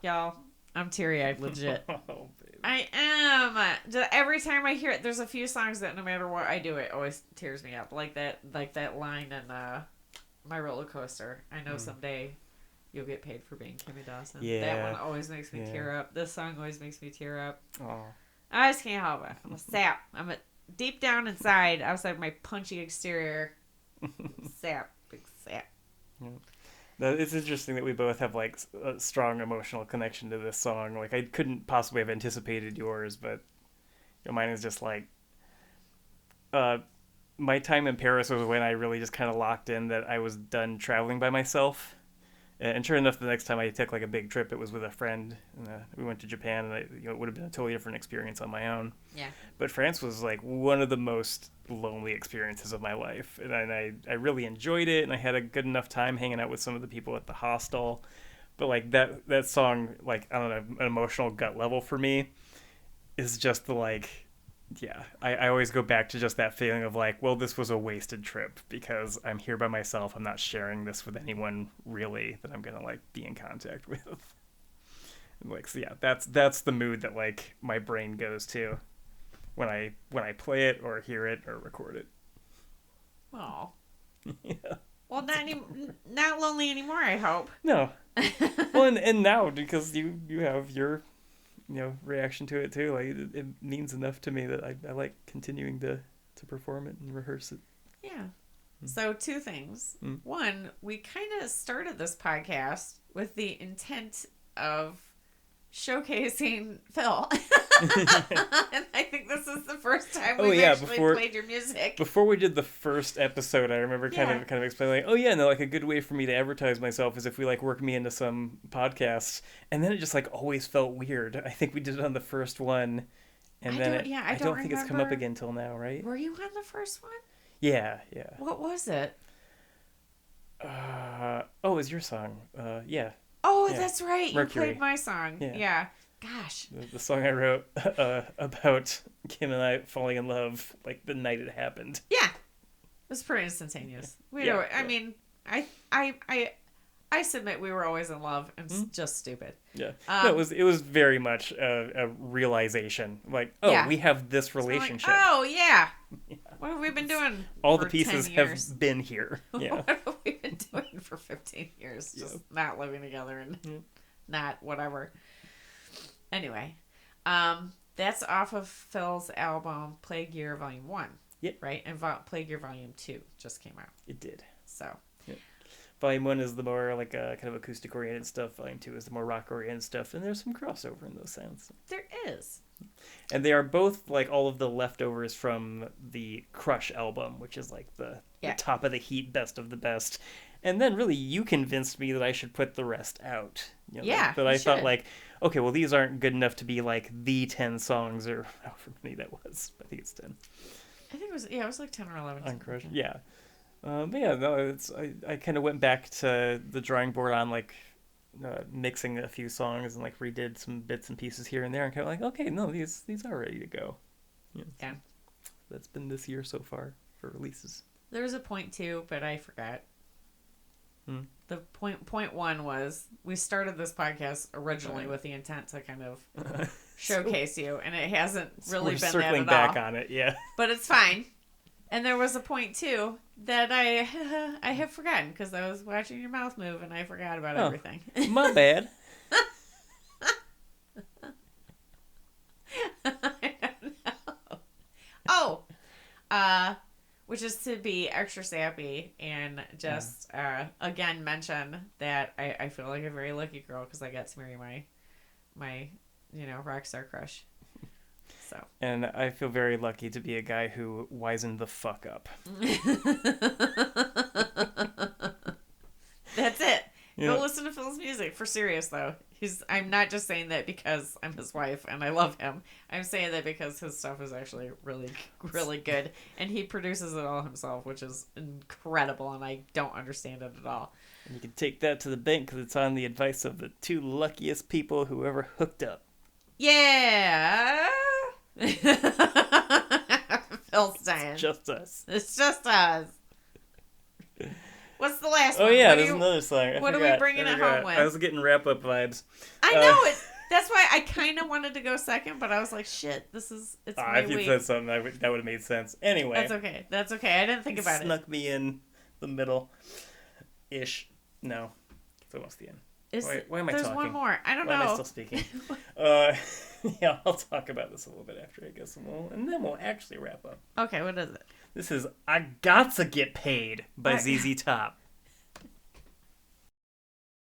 Y'all, I'm teary-eyed, legit. Oh, baby. I am. Every time I hear it, there's a few songs that no matter what I do, it always tears me up. Like that line in My Roller Coaster. I know someday you'll get paid for being Kimmy Dawson. Yeah. That one always makes me tear up. This song always makes me tear up. Oh. I just can't help it. I'm a sap. Deep down inside, outside my punchy exterior. Sap. Big sap. Yeah. It's interesting that we both have like a strong emotional connection to this song. Like I couldn't possibly have anticipated yours, but mine is just like my time in Paris was when I really just kind of locked in that I was done traveling by myself. And sure enough, the next time I took like a big trip, it was with a friend. And, we went to Japan, and it would have been a totally different experience on my own. Yeah. But France was like one of the most lonely experiences of my life, and I really enjoyed it, and I had a good enough time hanging out with some of the people at the hostel. But like that song, like I don't know, an emotional gut level for me is just the like. Yeah, I always go back to just that feeling of like, well, this was a wasted trip because I'm here by myself. I'm not sharing this with anyone really that I'm gonna like be in contact with. Like, so yeah, that's the mood that like my brain goes to when I play it or hear it or record it. Oh. Yeah. Well, not lonely anymore, I hope. No. Well, and now because you have your reaction to it too. Like it means enough to me that I like continuing to perform it and rehearse it. Yeah. So 2 things. 1, we kind of started this podcast with the intent of showcasing Phil. And I think this is the first time we've actually played your music. Before we did the first episode, I remember kind of explaining, like, oh yeah, no, like a good way for me to advertise myself is if we like work me into some podcasts. And then it just like always felt weird. I think we did it on the first one, and I don't think it's come up again till now, right? Were you on the first one? Yeah. What was it? It was your song. Yeah. Oh, yeah. That's right. Mercury. You played my song. Yeah. Gosh. The song I wrote about Kim and I falling in love like the night it happened. Yeah. It was pretty instantaneous. I mean, I submit we were always in love and just stupid. Yeah. No, it was very much a realization. Like, we have this relationship. Like, yeah. What have we been doing? All the pieces have been here. Yeah. What have we been doing for 15 years? Just not living together and not whatever. Anyway, that's off of Phil's album Plague Year Volume 1. Yep. Right? And Plague Year Volume 2 just came out. It did. So. Yep. Volume 1 is the more like kind of acoustic oriented stuff. Volume 2 is the more rock oriented stuff. And there's some crossover in those sounds. There is. And they are both like all of the leftovers from the Crush album, which is like the top of the heap, best of the best. And then really you convinced me that I should put the rest out. That I thought like, okay, well these aren't good enough to be like the 10 songs or however many that was. I think it's 10. I think it was like 10 or 11. On Crush, yeah. But yeah, no, I kind of went back to the drawing board on like mixing a few songs and like redid some bits and pieces here and there and kind of like, okay, no, these are ready to go. Yeah. That's been this year so far for releases. There was a point 2, but I forgot. The point 1 was we started this podcast originally with the intent to kind of showcase you, and it hasn't really been circling that at back all. On it, yeah. But it's fine. And there was a point 2 that I have forgotten because I was watching your mouth move and I forgot about everything. My bad. I don't know. Which is to be extra sappy and just again mention that I feel like a very lucky girl because I got to marry my rock star crush. So. And I feel very lucky to be a guy who wisened the fuck up. That's it. Go listen to Phil's music. For serious though. I'm not just saying that because I'm his wife and I love him. I'm saying that because his stuff is actually really, really good. And he produces it all himself, which is incredible. And I don't understand it at all. And you can take that to the bank because it's on the advice of the 2 luckiest people who ever hooked up. Yeah. Phil Stein. It's just us. It's just us. What's the last Oh one? yeah, there's another song. What are we bringing it home with? I was getting wrap up vibes. I know it. That's why I kind of wanted to go second, but I was like, shit, it's my if you week. said something, that would have made sense. Anyway. That's okay. I didn't think about it. Snuck me in the middle-ish. No. It's almost the end. Why am I talking? There's one more. I don't know. Why am I still speaking? Yeah, I'll talk about this a little bit after, I guess. And then we'll actually wrap up. Okay, what is it? This is I Gotcha Get Paid by ZZ Top.